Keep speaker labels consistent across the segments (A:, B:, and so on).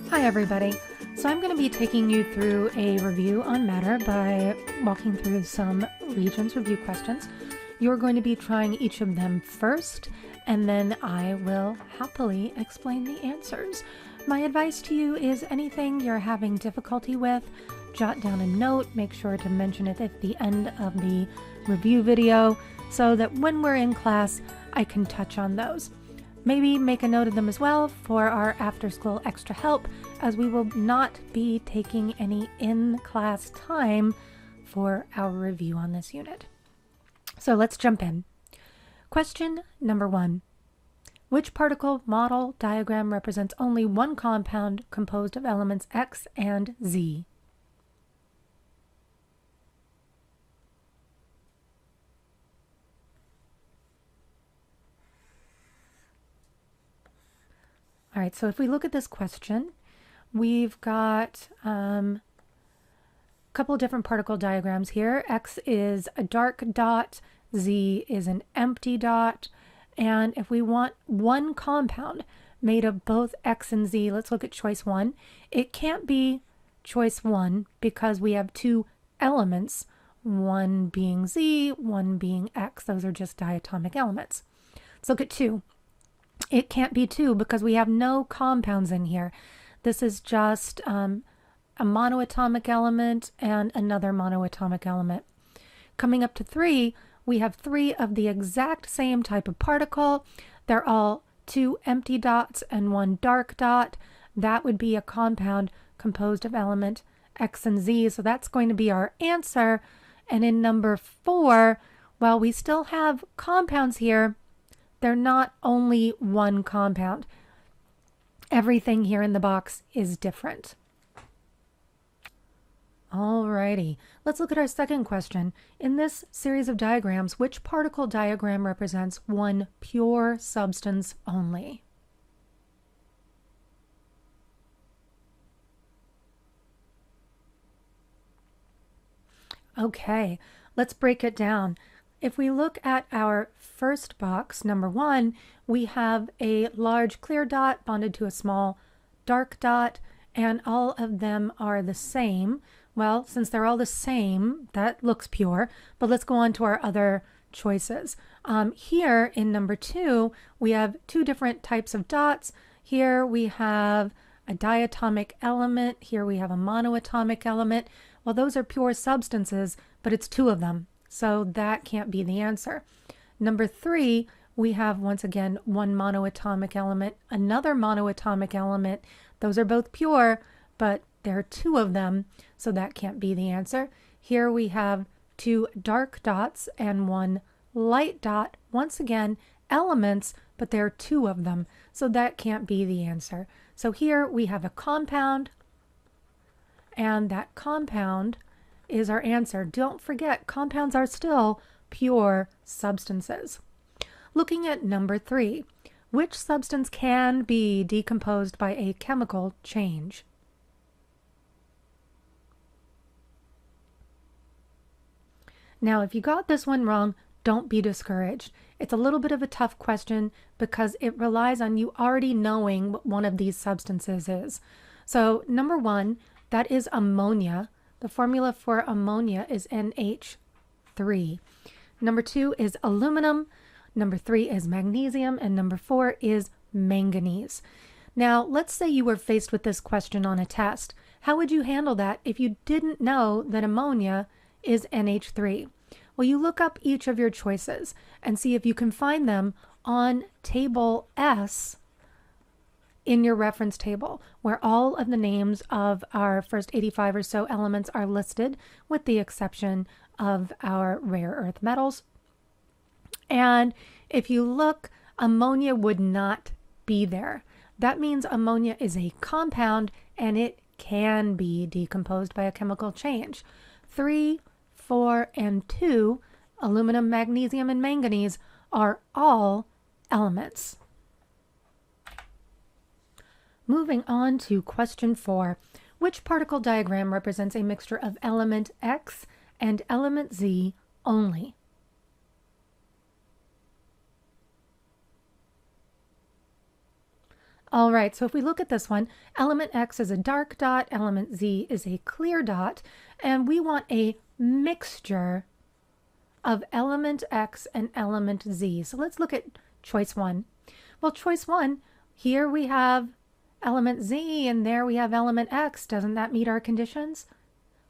A: Hi everybody. So I'm going to be taking you through a review on matter by walking through some Regents review questions. You're going to be trying each of them first, and then I will happily explain the answers. My advice to you is anything you're having difficulty with, jot down a note, make sure to mention it at the end of the review video so that when we're in class, I can touch on those. Maybe make a note of them as well for our after-school extra help, as we will not be taking any in-class time for our review on this unit. So let's jump in. Question number 1. Which particle model diagram represents only one compound composed of elements X and Z? All right, so if we look at this question, we've got a couple of different particle diagrams here. X is a dark dot, Z is an empty dot, and if we want one compound made of both X and Z, let's look at choice 1. It can't be choice 1 because we have two elements, one being Z, one being X. Those are just diatomic elements. Let's look at 2. It can't be 2 because we have no compounds in here. This is just a monoatomic element and another monoatomic element. Coming up to 3, we have 3 of the exact same type of particle. They're all 2 empty dots and 1 dark dot. That would be a compound composed of element X and Z. So that's going to be our answer. And in number 4, while we still have compounds here, they're not only one compound. Everything here in the box is different. Alrighty, let's look at our second question. In this series of diagrams, which particle diagram represents one pure substance only? Okay, let's break it down. If we look at our first box, number 1, we have a large clear dot bonded to a small dark dot, and all of them are the same. Well, since they're all the same, that looks pure, but let's go on to our other choices. Here in number 2, we have 2 different types of dots. Here we have a diatomic element. Here we have a monoatomic element. Well, those are pure substances, but it's 2 of them. So that can't be the answer. Number 3, we have once again one monoatomic element, another monoatomic element. Those are both pure, but there are 2 of them, so that can't be the answer. Here we have 2 dark dots and 1 light dot. Once again, elements, but there are 2 of them, so that can't be the answer. So here we have a compound, and that compound is our answer. Don't forget, compounds are still pure substances. Looking at number 3, which substance can be decomposed by a chemical change? Now, if you got this one wrong, don't be discouraged. It's a little bit of a tough question because it relies on you already knowing what one of these substances is. So number 1, that is ammonia. The formula for ammonia is NH3. Number 2 is aluminum. Number 3 is magnesium. And number 4 is manganese. Now, let's say you were faced with this question on a test. How would you handle that if you didn't know that ammonia is NH3? Well, you look up each of your choices and see if you can find them on table S in your reference table, where all of the names of our first 85 or so elements are listed, with the exception of our rare earth metals. And if you look, ammonia would not be there. That means ammonia is a compound and it can be decomposed by a chemical change. 3, 4, and 2, aluminum, magnesium, and manganese, are all elements. Moving on to question 4. Which particle diagram represents a mixture of element X and element Z only? All right, so if we look at this one, element X is a dark dot, element Z is a clear dot, and we want a mixture of element X and element Z. So let's look at choice 1. Well, choice 1, here we have element Z and there we have element X. Doesn't that meet our conditions?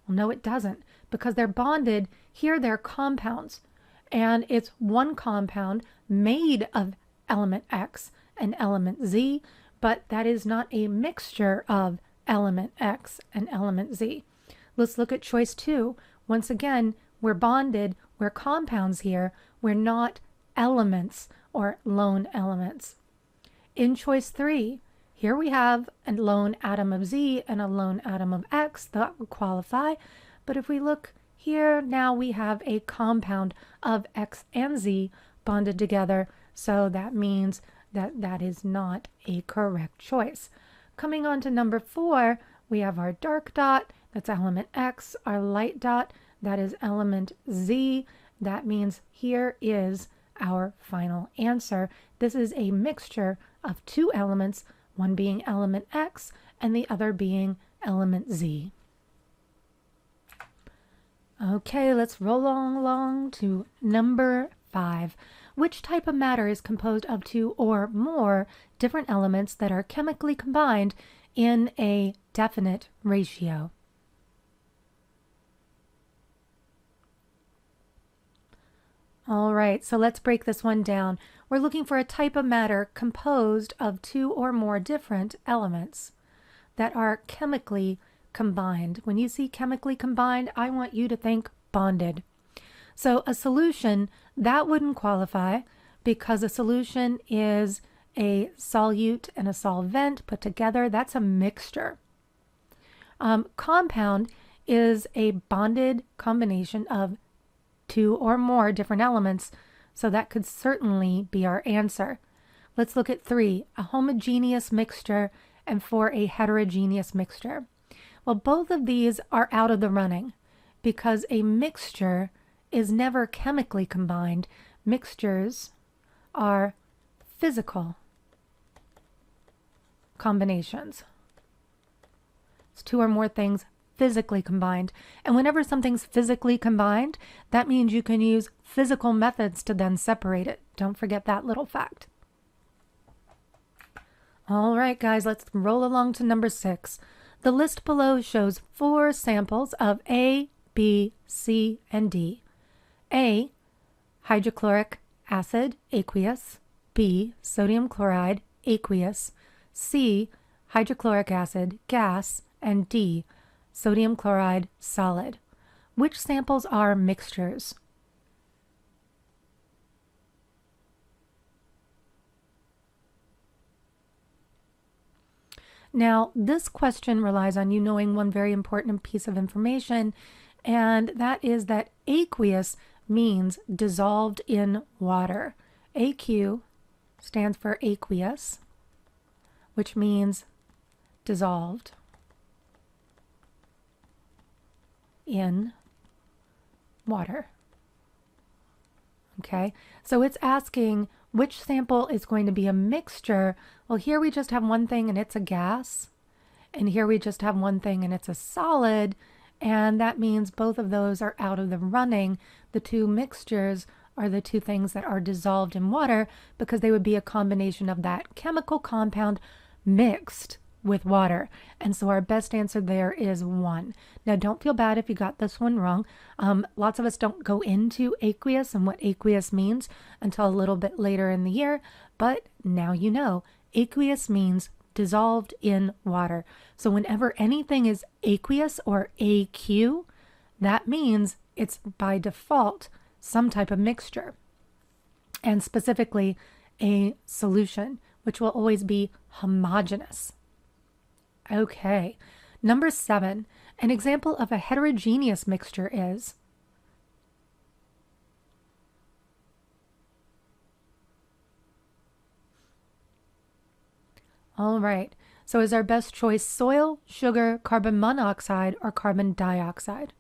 A: Well, no, it doesn't, because they're bonded. Here they're compounds, and it's one compound made of element X and element Z, but that is not a mixture of element X and element Z. Let's look at choice 2. Once again, we're bonded, we're compounds here, we're not elements or lone elements. In choice 3, here we have a lone atom of Z and a lone atom of X. That would qualify. But if we look here, now we have a compound of X and Z bonded together. So that means that that is not a correct choice. Coming on to number 4, we have our dark dot. That's element X. Our light dot, that is element Z. That means here is our final answer. This is a mixture of two elements, one being element X and the other being element Z. Okay, let's roll along to number 5. Which type of matter is composed of two or more different elements that are chemically combined in a definite ratio? All right, so let's break this one down. We're looking for a type of matter composed of two or more different elements that are chemically combined. When you see chemically combined, I want you to think bonded. So a solution, that wouldn't qualify because a solution is a solute and a solvent put together. That's a mixture. Compound is a bonded combination of two or more different elements, so that could certainly be our answer. Let's look at 3, a homogeneous mixture, and 4, a heterogeneous mixture. Well, both of these are out of the running because a mixture is never chemically combined. Mixtures are physical combinations. It's two or more things physically combined. And whenever something's physically combined, that means you can use physical methods to then separate it. Don't forget that little fact. All right, guys, let's roll along to number 6. The list below shows 4 samples of A, B, C, and D. A, hydrochloric acid, aqueous. B, sodium chloride, aqueous. C, hydrochloric acid, gas. And D, sodium chloride, solid. Which samples are mixtures? Now, this question relies on you knowing one very important piece of information, and that is that aqueous means dissolved in water. AQ stands for aqueous, which means dissolved in water. Okay, so it's asking which sample is going to be a mixture. Well, here we just have one thing and it's a gas, and here we just have one thing and it's a solid, and that means both of those are out of the running. The two mixtures are the two things that are dissolved in water because they would be a combination of that chemical compound mixed with water. And so our best answer there is 1. Now, don't feel bad if you got this one wrong. Lots of us don't go into aqueous and what aqueous means until a little bit later in the year, but now you know. Aqueous means dissolved in water. So whenever anything is aqueous or AQ, that means it's by default some type of mixture, and specifically a solution, which will always be homogeneous. Okay, number 7, an example of a heterogeneous mixture is all right, so is our best choice soil, sugar, carbon monoxide, or carbon dioxide?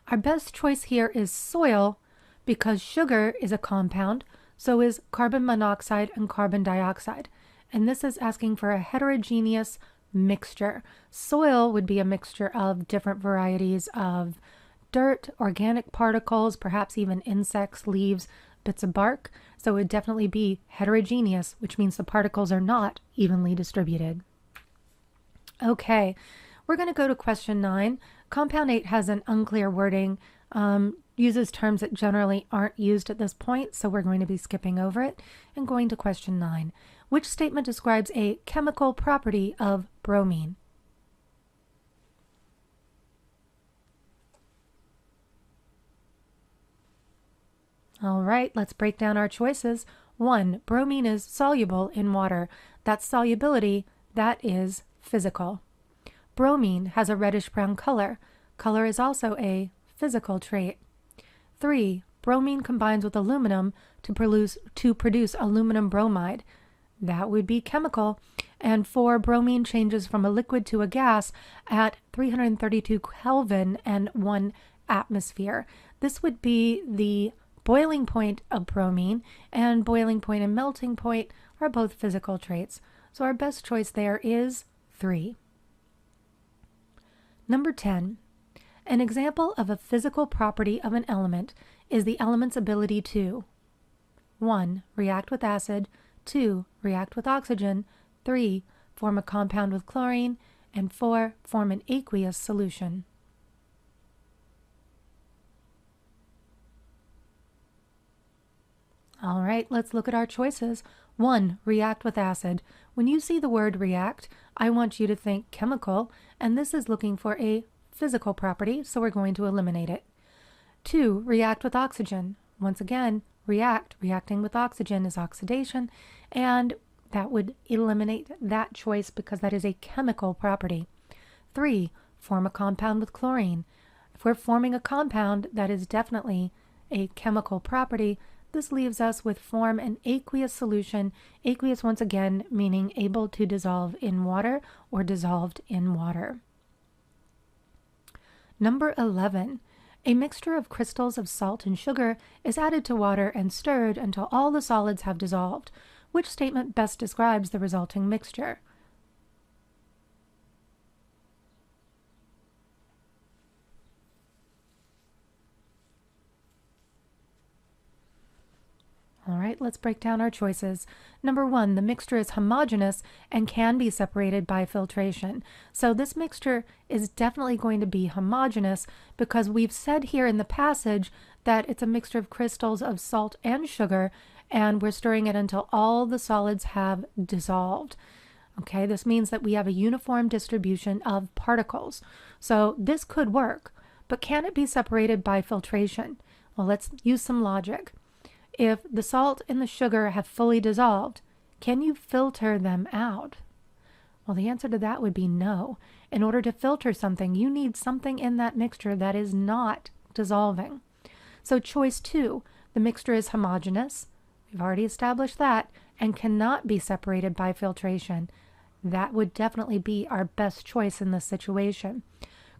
A: Our best choice here is soil because sugar is a compound, so is carbon monoxide and carbon dioxide. and this is asking for a heterogeneous mixture. Soil would be a mixture of different varieties of dirt, organic particles, perhaps even insects, leaves, bits of bark. So it would definitely be heterogeneous, which means the particles are not evenly distributed. Okay, we're going to go to question 9. Compound 8 has an unclear wording, uses terms that generally aren't used at this point, so we're going to be skipping over it and going to question 9. Which statement describes a chemical property of bromine? All right, let's break down our choices. 1, bromine is soluble in water. That's solubility, that is physical. Bromine has a reddish-brown color. Color is also a physical trait. 3, bromine combines with aluminum to produce aluminum bromide. That would be chemical. And 4, bromine changes from a liquid to a gas at 332 Kelvin and 1 atmosphere. This would be the boiling point of bromine, and boiling point and melting point are both physical traits. So our best choice there is 3. Number 10. An example of a physical property of an element is the element's ability to 1, react with acid, 2, react with oxygen, 3, form a compound with chlorine, and 4, form an aqueous solution. All right, let's look at our choices. 1, react with acid. When you see the word react, I want you to think chemical, and this is looking for a physical property, so we're going to eliminate it. 2, react with oxygen. Once again, reacting with oxygen is oxidation, and that would eliminate that choice because that is a chemical property. 3, form a compound with chlorine. If we're forming a compound, that is definitely a chemical property. This leaves us with form an aqueous solution. Aqueous, once again, meaning able to dissolve in water or dissolved in water. Number 11. A mixture of crystals of salt and sugar is added to water and stirred until all the solids have dissolved. Which statement best describes the resulting mixture? All right, let's break down our choices. Number 1, the mixture is homogeneous and can be separated by filtration. So this mixture is definitely going to be homogeneous because we've said here in the passage that it's a mixture of crystals of salt and sugar, and we're stirring it until all the solids have dissolved. Okay, this means that we have a uniform distribution of particles. So this could work, but can it be separated by filtration? Well, let's use some logic. If the salt and the sugar have fully dissolved, can you filter them out? Well, the answer to that would be no. In order to filter something, you need something in that mixture that is not dissolving. So choice 2, the mixture is homogeneous. We've already established that, and cannot be separated by filtration. That would definitely be our best choice in this situation.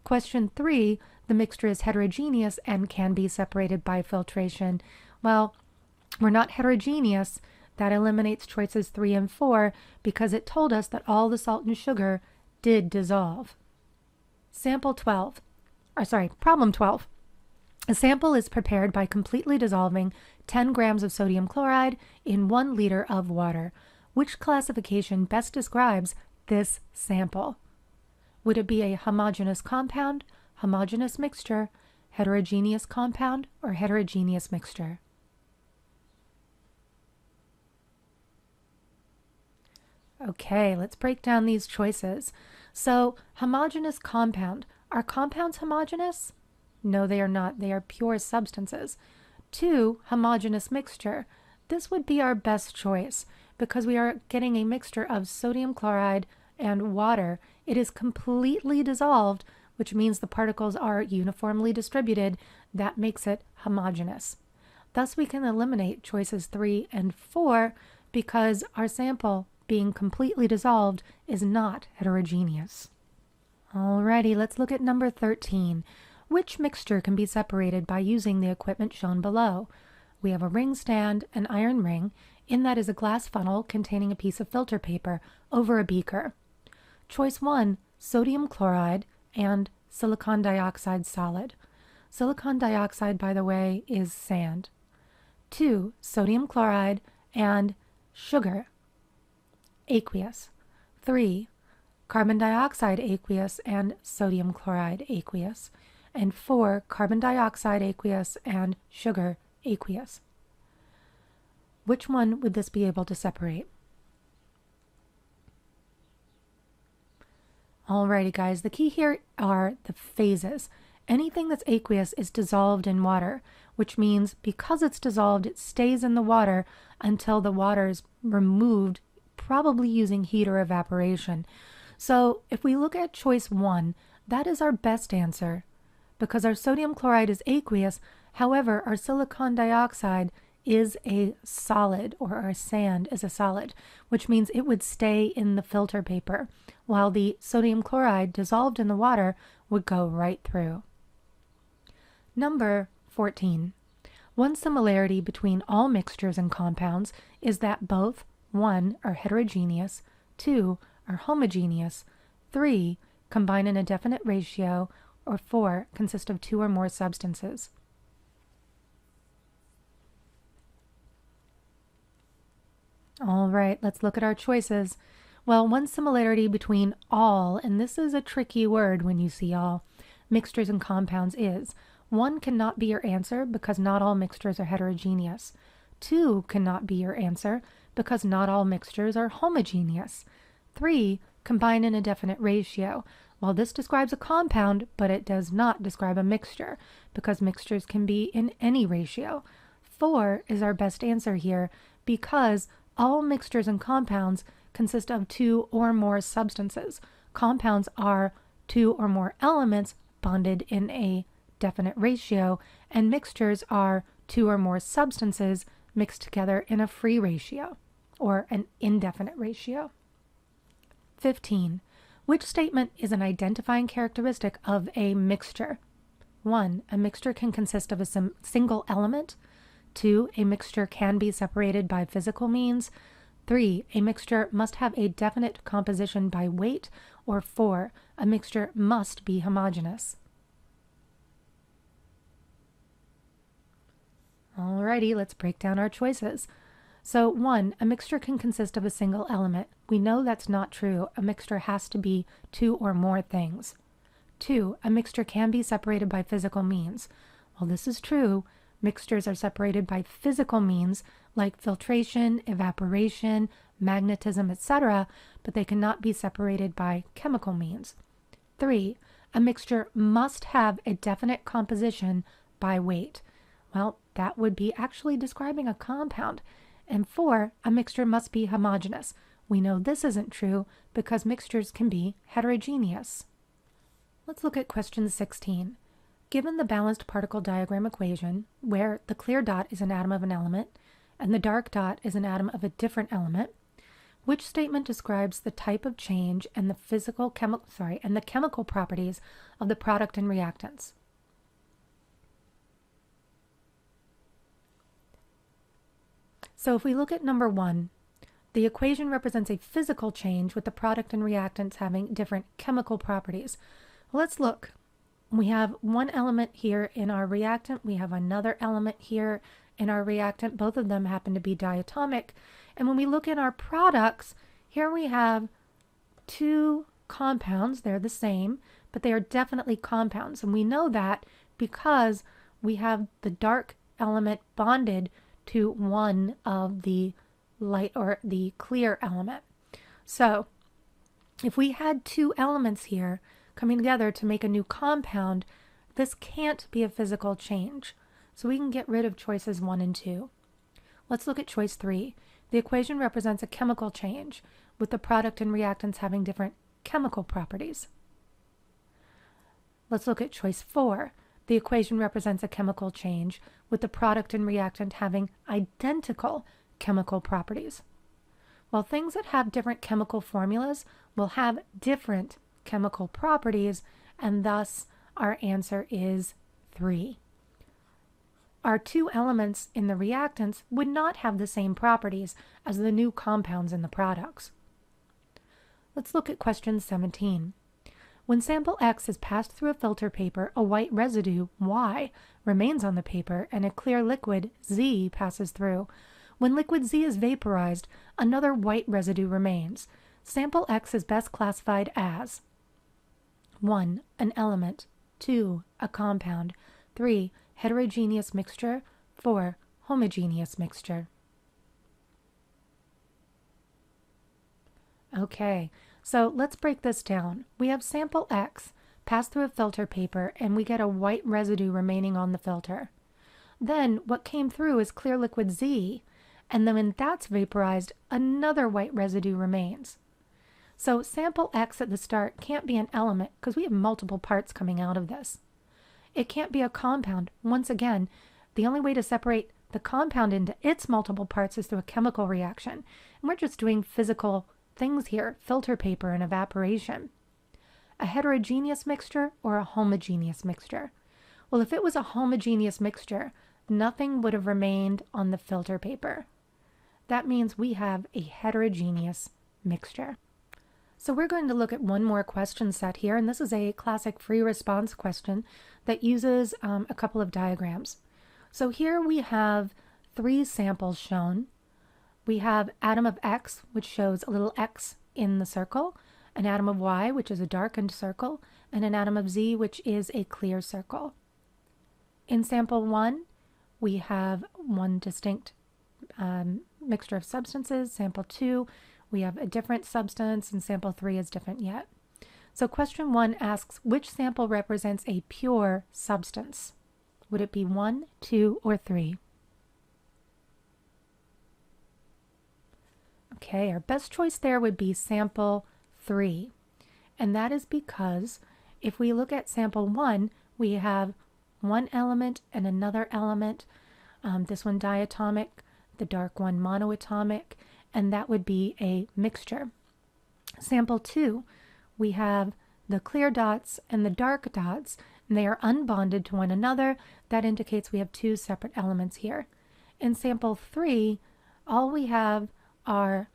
A: Question 3, the mixture is heterogeneous and can be separated by filtration. Well, we're not heterogeneous. That eliminates choices 3 and 4 because it told us that all the salt and sugar did dissolve. Problem 12. A sample is prepared by completely dissolving 10 grams of sodium chloride in 1 liter of water. Which classification best describes this sample? Would it be a homogeneous compound, homogeneous mixture, heterogeneous compound, or heterogeneous mixture? Okay, let's break down these choices. So, homogeneous compound. Are compounds homogeneous? No, they are not. They are pure substances. 2, homogeneous mixture. This would be our best choice because we are getting a mixture of sodium chloride and water. It is completely dissolved, which means the particles are uniformly distributed. That makes it homogeneous. Thus, we can eliminate choices 3 and 4 because our sample, being completely dissolved, is not heterogeneous. Alrighty, let's look at number 13. Which mixture can be separated by using the equipment shown below? we have a ring stand, an iron ring. In that is a glass funnel containing a piece of filter paper over a beaker. Choice 1, sodium chloride and silicon dioxide solid. Silicon dioxide, by the way, is sand. 2, sodium chloride and sugar, aqueous. 3, carbon dioxide aqueous and sodium chloride aqueous. And 4, carbon dioxide aqueous and sugar aqueous. Which one would this be able to separate? Alrighty guys, the key here are the phases. Anything that's aqueous is dissolved in water, which means because it's dissolved, it stays in the water until the water is removed, probably using heat or evaporation. So if we look at choice 1, that is our best answer because our sodium chloride is aqueous. However, our silicon dioxide is a solid, or our sand is a solid, which means it would stay in the filter paper, while the sodium chloride dissolved in the water would go right through. Number 14. One similarity between all mixtures and compounds is that both 1 are heterogeneous, 2 are homogeneous, 3 combine in a definite ratio, or 4 consist of 2 or more substances. All right, let's look at our choices. Well, one similarity between all, and this is a tricky word when you see all, mixtures and compounds is 1 cannot be your answer because not all mixtures are heterogeneous. 2 cannot be your answer because not all mixtures are homogeneous. 3 combine in a definite ratio. Well, this describes a compound, but it does not describe a mixture because mixtures can be in any ratio. 4 is our best answer here because all mixtures and compounds consist of 2 or more substances. Compounds are 2 or more elements bonded in a definite ratio, and mixtures are 2 or more substances mixed together in a free ratio, or an indefinite ratio. 15. Which statement is an identifying characteristic of a mixture? 1. A mixture can consist of a single element. 2. A mixture can be separated by physical means. 3. A mixture must have a definite composition by weight. Or 4. A mixture must be homogeneous. Alrighty, let's break down our choices. So 1, a mixture can consist of a single element. We know that's not true. A mixture has to be 2 or more things. 2, a mixture can be separated by physical means. Well, this is true. Mixtures are separated by physical means like filtration, evaporation, magnetism, etc., but they cannot be separated by chemical means. 3, a mixture must have a definite composition by weight. Well, that would be actually describing a compound. And 4, a mixture must be homogeneous. We know this isn't true because mixtures can be heterogeneous. Let's look at question 16. Given the balanced particle diagram equation, where the clear dot is an atom of an element and the dark dot is an atom of a different element, which statement describes the type of change and the chemical properties of the product and reactants? So if we look at number 1, the equation represents a physical change with the product and reactants having different chemical properties. Let's look. We have one element here in our reactant. We have another element here in our reactant. Both of them happen to be diatomic. And when we look at our products, here we have 2 compounds. They're the same, but they are definitely compounds. And we know that because we have the dark element bonded to one of the light or the clear element. So if we had 2 elements here coming together to make a new compound, this can't be a physical change. So we can get rid of choices 1 and 2. Let's look at choice 3. The equation represents a chemical change with the product and reactants having different chemical properties. Let's look at choice 4. The equation represents a chemical change with the product and reactant having identical chemical properties. Well, things that have different chemical formulas will have different chemical properties, and thus our answer is 3. our two elements in the reactants would not have the same properties as the new compounds in the products. Let's look at question 17. When sample X is passed through a filter paper, a white residue, Y, remains on the paper and a clear liquid, Z, passes through. When liquid Z is vaporized, another white residue remains. Sample X is best classified as 1. An element, 2. A compound, 3. Heterogeneous mixture, 4. Homogeneous mixture. Okay, so let's break this down. We have sample X passed through a filter paper and we get a white residue remaining on the filter. Then what came through is clear liquid Z, and then when that's vaporized, another white residue remains. So sample X at the start can't be an element because we have multiple parts coming out of this. It can't be a compound. Once again, the only way to separate the compound into its multiple parts is through a chemical reaction. And we're just doing physical things here, filter paper and evaporation. A heterogeneous mixture or a homogeneous mixture? Well, if it was a homogeneous mixture, nothing would have remained on the filter paper. That means we have a heterogeneous mixture. So we're going to look at one more question set here, and this is a classic free response question that uses a couple of diagrams. So here we have 3 samples shown. We have atom of X, which shows a little X in the circle, an atom of Y, which is a darkened circle, and an atom of Z, which is a clear circle. In sample 1, we have one distinct mixture of substances. Sample 2, we have a different substance, and sample 3 is different yet. So question 1 asks, which sample represents a pure substance? Would it be 1, 2, or 3? Okay, our best choice there would be sample 3. And that is because if we look at sample 1, we have one element and another element. This one diatomic, the dark one monoatomic, and that would be a mixture. Sample 2, we have the clear dots and the dark dots, and they are unbonded to one another. That indicates we have 2 separate elements here. In sample 3, all we have are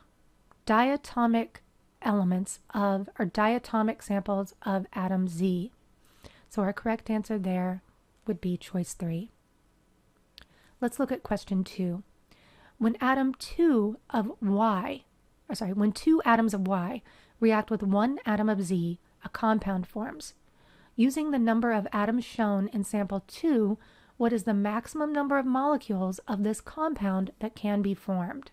A: diatomic elements of, or diatomic samples of atom Z. So our correct answer there would be choice 3. Let's look at question 2. When two atoms of Y react with one atom of Z, a compound forms. Using the number of atoms shown in sample 2, what is the maximum number of molecules of this compound that can be formed?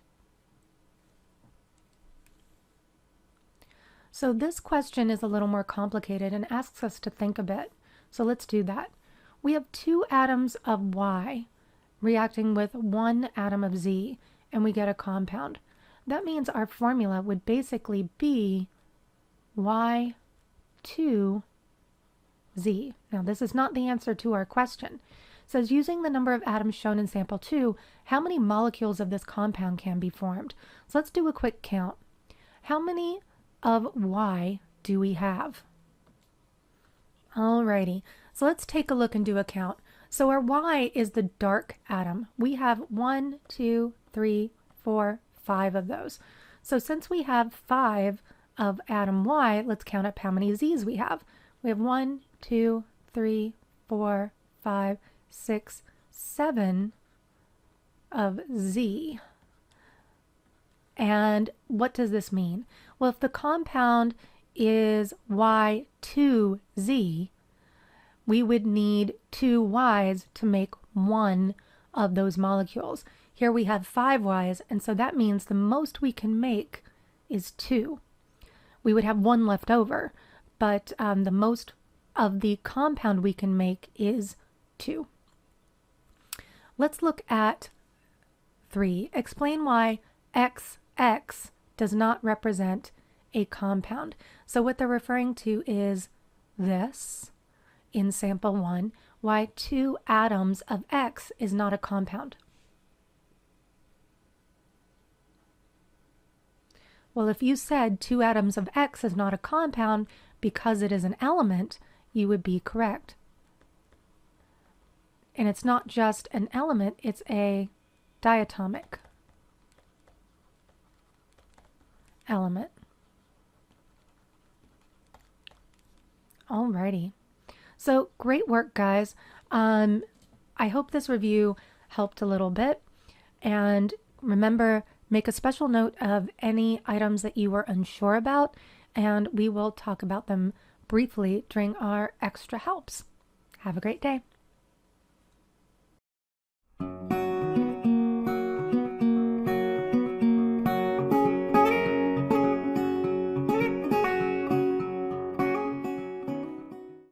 A: So this question is a little more complicated and asks us to think a bit. So let's do that. We have 2 atoms of Y reacting with one atom of Z, and we get a compound. That means our formula would basically be Y2Z. Now this is not the answer to our question. It says using the number of atoms shown in sample 2, how many molecules of this compound can be formed? So let's do a quick count. How many of Y do we have? Alrighty, so let's take a look and do a count. So our Y is the dark atom. We have 1, 2, 3, 4, 5 of those. So since we have 5 of atom Y, let's count up how many Z's we have. We have 1, 2, 3, 4, 5, 6, 7 of Z. And what does this mean? Well, if the compound is Y2Z, we would need 2 Y's to make one of those molecules. Here we have 5 Y's, and so that means the most we can make is 2. We would have 1 left over, but the most of the compound we can make is 2. Let's look at 3. Explain why XX does not represent a compound. So what they're referring to is this in sample 1, why 2 atoms of X is not a compound. Well, if you said 2 atoms of X is not a compound because it is an element, you would be correct. And it's not just an element, it's a diatomic element. Alrighty. So great work, guys. I hope this review helped a little bit. And remember, make a special note of any items that you were unsure about, and we will talk about them briefly during our extra helps. Have a great day.